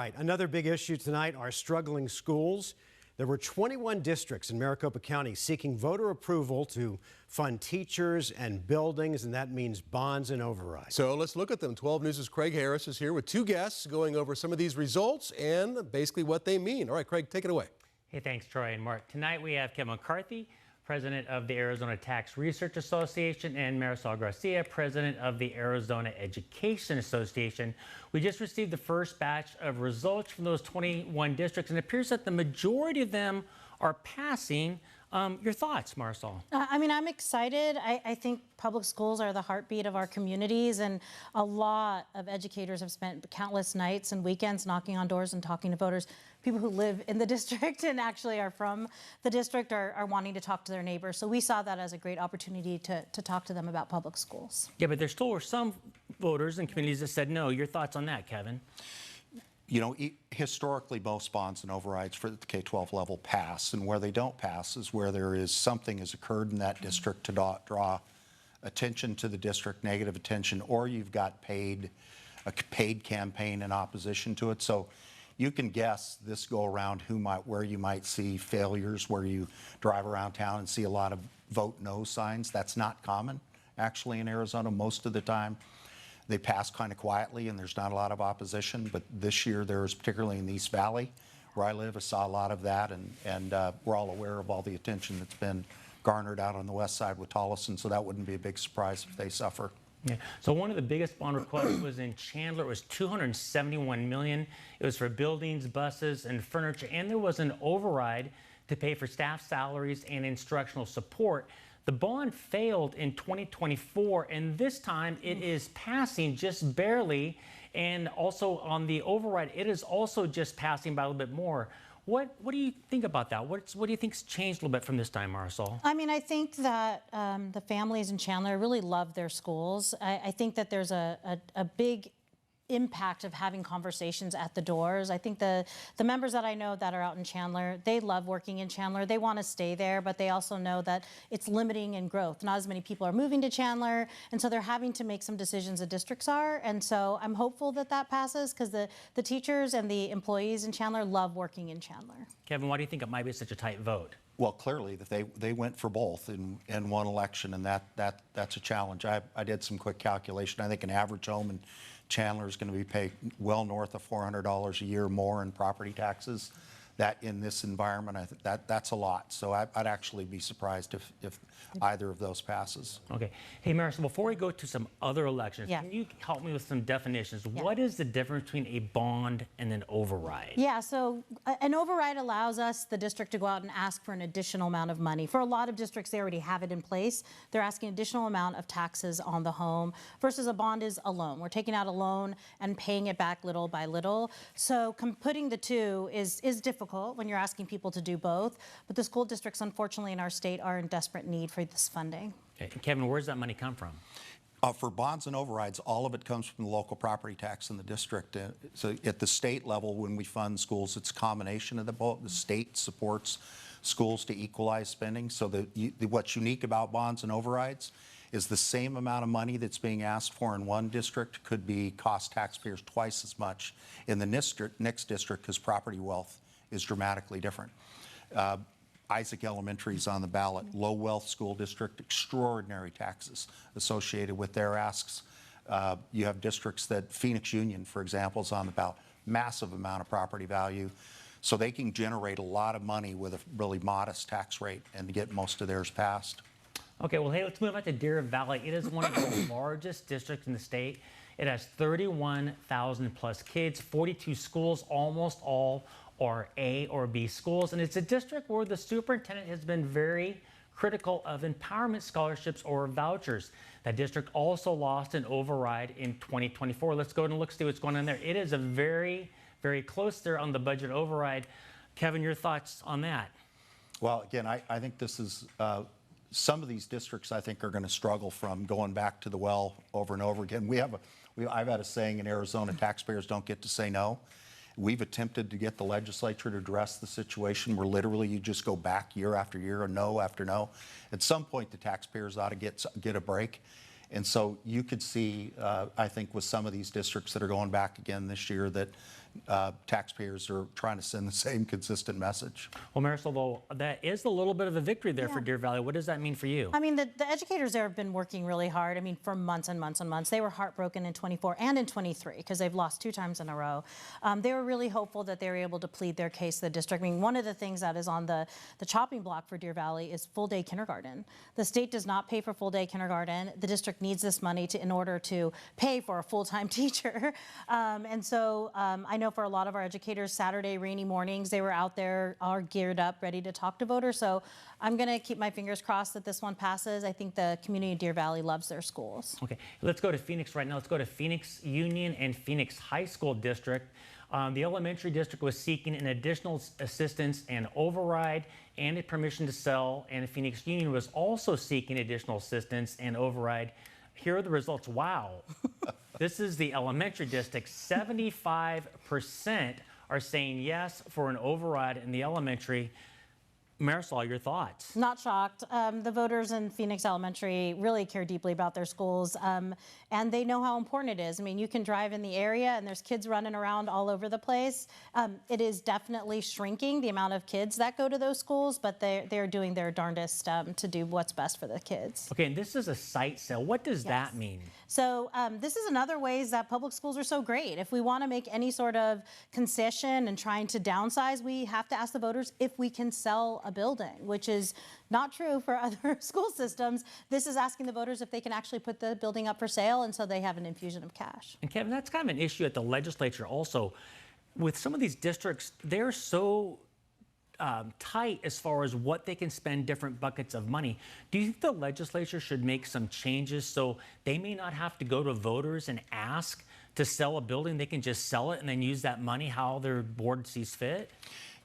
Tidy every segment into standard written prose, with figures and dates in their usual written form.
Right. Another big issue tonight are struggling schools. There were 21 districts in Maricopa County seeking voter approval to fund teachers and buildings, and that means bonds and overrides. So let's look at them. 12 News' Craig Harris is here with two guests going over some of these results and basically what they mean. All right, Craig, take it away. Hey, thanks, Troy and Mark. Tonight we have Kevin McCarthy, president of the Arizona Tax Research Association, and Marisol Garcia, president of the Arizona Education Association. We just received the first batch of results from those 21 districts, and it appears that the majority of them are passing. Your thoughts, Marisol? I'm excited. I think public schools are the heartbeat of our communities, and a lot of educators have spent countless nights and weekends knocking on doors and talking to voters. People who live in the district and actually are from the district are wanting to talk to their neighbors. So we saw that as a great opportunity to talk to them about public schools. Yeah, but there still were some voters and communities that said no. Your thoughts on that, Kevin? You know, historically, most bonds and overrides for the K-12 level pass, and where they don't pass is where there is something has occurred in that district to draw attention to the district, negative attention, or you've got a paid campaign in opposition to it. So you can guess this go around where you might see failures, where you drive around town and see a lot of vote no signs. That's not common, actually, in Arizona most of the time. They pass kind of quietly and there's not a lot of opposition, but this year there's, particularly in the East Valley where I live, I saw a lot of that, and we're all aware of all the attention that's been garnered out on the west side with Tolleson, so that wouldn't be a big surprise if they suffer. Yeah. So one of the biggest bond requests was in Chandler. It was $271 million. It was for buildings, buses, and furniture, and there was an override to pay for staff salaries and instructional support. The bond failed in 2024, and this time it is passing just barely. And also on the override, it is also just passing by a little bit more. What do you think about that? What do you think's changed a little bit from this time, Marisol? I think that the families in Chandler really love their schools. I think that there's a big impact of having conversations at the doors. I think the members that I know that are out in Chandler, they love working in Chandler. They want to stay there, but they also know that it's limiting in growth. Not as many people are moving to Chandler, and so they're having to make some decisions, the districts are, and so I'm hopeful that that passes because the teachers and the employees in Chandler love working in Chandler. Kevin, why do you think it might be such a tight vote? Well, clearly that they went for both in one election, and that's a challenge. I did some quick calculation. I think an average home in Chandler is going to be paid well north of $400 a year more in property taxes. That in this environment, I think that's a lot. So I'd actually be surprised if either of those passes. Okay. Hey, Marisol, before we go to some other elections, can you help me with some definitions? What is the difference between a bond and an override? Yeah, so an override allows us, the district, to go out and ask for an additional amount of money. For a lot of districts, they already have it in place. They're asking an additional amount of taxes on the home versus a bond is a loan. We're taking out a loan and paying it back little by little. So putting the two is difficult when you're asking people to do both, but the school districts, unfortunately, in our state are in desperate need for this funding. Okay. Kevin, where does that money come from? For bonds and overrides, all of it comes from the local property tax in the district. So at the state level, when we fund schools, it's a combination of the both. The state supports schools to equalize spending. So what's unique about bonds and overrides is the same amount of money that's being asked for in one district could cost taxpayers twice as much in the next district because property wealth is dramatically different. Isaac Elementary is on the ballot. Low wealth school district, extraordinary taxes associated with their asks. You have districts that Phoenix Union, for example, is on the ballot. Massive amount of property value. So they can generate a lot of money with a really modest tax rate and to get most of theirs passed. Okay, well, hey, let's move on to Deer Valley. It is one of the largest districts in the state. It has 31,000 plus kids, 42 schools, almost all are A or B schools, and it's a district where the superintendent has been very critical of empowerment scholarships or vouchers. That district also lost an override in 2024. Let's go and see what's going on there. It is a very, very close there on the budget override. Kevin, your thoughts on that? Well, again, I think this is some of these districts I think are going to struggle from going back to the well over and over again. I've had a saying in Arizona, taxpayers don't get to say no. We've attempted to get the legislature to address the situation where literally you just go back year after year and no after no. At some point, the taxpayers ought to get a break. And so you could see, I think, with some of these districts that are going back again this year, that taxpayers are trying to send the same consistent message. Well, Marisol, though, that is a little bit of a victory there for Deer Valley. What does that mean for you? I mean, the educators there have been working really hard. I mean, for months and months and months. They were heartbroken in 24 and in 23 because they've lost 2 times in a row. They were really hopeful that they were able to plead their case to the district. I mean, one of the things that is on the chopping block for Deer Valley is full-day kindergarten. The state does not pay for full-day kindergarten. The district needs this money in order to pay for a full-time teacher. And so I know for a lot of our educators, Saturday rainy mornings, they were out there all geared up, ready to talk to voters. So I'm going to keep my fingers crossed that this one passes. I think the community of Deer Valley loves their schools. Okay, let's go to Phoenix right now. Let's go to Phoenix Union and Phoenix High School District. The elementary district was seeking an additional assistance and override and a permission to sell, and Phoenix Union was also seeking additional assistance and override. Here are the results. Wow. This is the elementary district. 75% are saying yes for an override in the elementary. Marisol, your thoughts? Not shocked. The voters in Phoenix Elementary really care deeply about their schools, and they know how important it is. I mean, you can drive in the area and there's kids running around all over the place. It is definitely shrinking, the amount of kids that go to those schools, but they're doing their darndest to do what's best for the kids. Okay, and this is a site sale. What does that mean? So this is another ways that public schools are so great. If we want to make any sort of concession and trying to downsize, we have to ask the voters if we can sell a building, which is not true for other school systems. This is asking the voters if they can actually put the building up for sale, and so they have an infusion of cash. And Kevin, that's kind of an issue at the legislature also. With some of these districts, they're so tight as far as what they can spend different buckets of money. Do you think the legislature should make some changes so they may not have to go to voters and ask to sell a building? They can just sell it and then use that money how their board sees fit?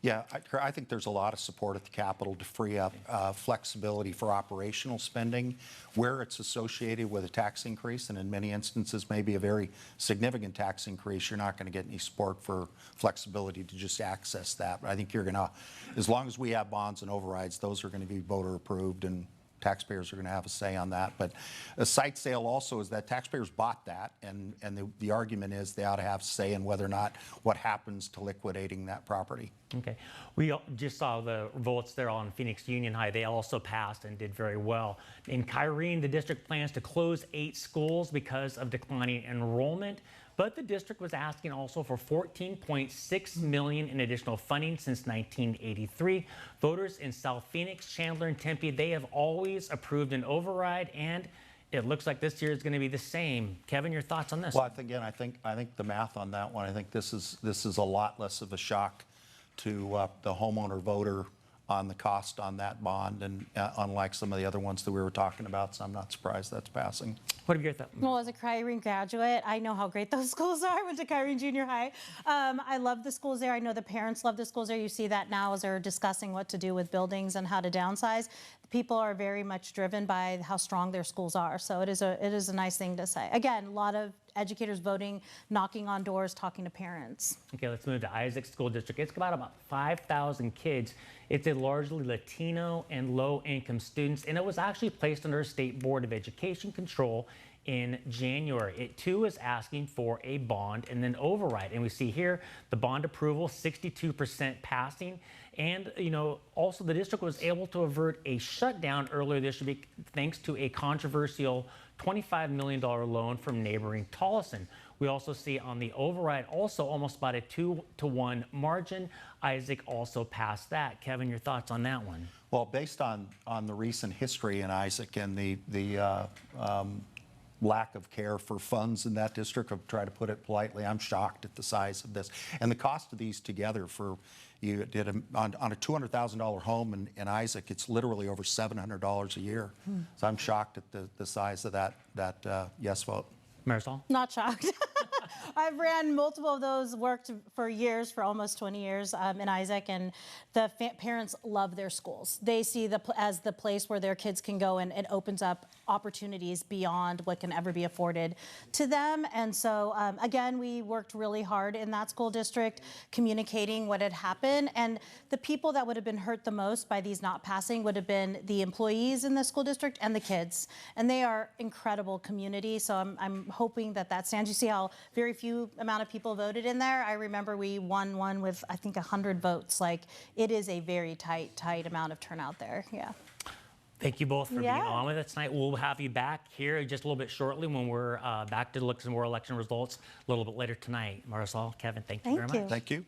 Yeah, I think there's a lot of support at the Capitol to free up flexibility for operational spending where it's associated with a tax increase, and in many instances, maybe a very significant tax increase. You're not going to get any support for flexibility to just access that. But I think you're going to, as long as we have bonds and overrides, those are going to be voter approved, and taxpayers are going to have a say on that. But a site sale also is that taxpayers bought that, and the argument is they ought to have say in whether or not what happens to liquidating that property. Okay. We just saw the votes there on Phoenix Union High. They also passed and did very well. In Kyrene, the district plans to close 8 schools because of declining enrollment. But the district was asking also for $14.6 million in additional funding since 1983. Voters in South Phoenix, Chandler, and Tempe, they have always approved an override, and it looks like this year is going to be the same. Kevin, your thoughts on this? Well, again, I think the math on that one, I think this is a lot less of a shock to the homeowner voter on the cost on that bond, and unlike some of the other ones that we were talking about, so I'm not surprised that's passing. What have you thought? Well, as a Kyrene graduate, I know how great those schools are. I went to Kyrene Junior High. I love the schools there. I know the parents love the schools there. You see that now as they're discussing what to do with buildings and how to downsize. People are very much driven by how strong their schools are. So it is a nice thing to say. Again, a lot of educators voting, knocking on doors, talking to parents. Okay, let's move to Isaac School District. It's got about 5,000 kids. It's a largely Latino and low-income students, and it was actually placed under a state board of education control in January. It too is asking for a bond and then override. And we see here the bond approval, 62% passing. And, also the district was able to avert a shutdown earlier this week thanks to a controversial $25 million loan from neighboring Tolleson. We also see on the override also almost about a 2-to-1 margin. Isaac also passed that. Kevin, your thoughts on that one? Well, based on the recent history in Isaac and the lack of care for funds in that district, I'll try to put it politely, I'm shocked at the size of this. And the cost of these together on a $200,000 home in Isaac, it's literally over $700 a year. So I'm shocked at the size of that yes vote. Marisol? Not shocked. I've ran multiple of those, worked for years, for almost 20 years in Isaac, and the parents love their schools. They see as the place where their kids can go, and it opens up opportunities beyond what can ever be afforded to them. And so, again, we worked really hard in that school district, communicating what had happened. And the people that would have been hurt the most by these not passing would have been the employees in the school district and the kids. And they are incredible community, so I'm hoping that stands. You see how very very few amount of people voted in there. I remember we won one with, I think, 100 votes. Like, it is a very tight amount of turnout there. Yeah. Thank you both for being Yeah. on with us tonight. We'll have you back here just a little bit shortly when we're back to look at some more election results a little bit later tonight. Marisol, Kevin, thank you very much. Thank you. Thank you.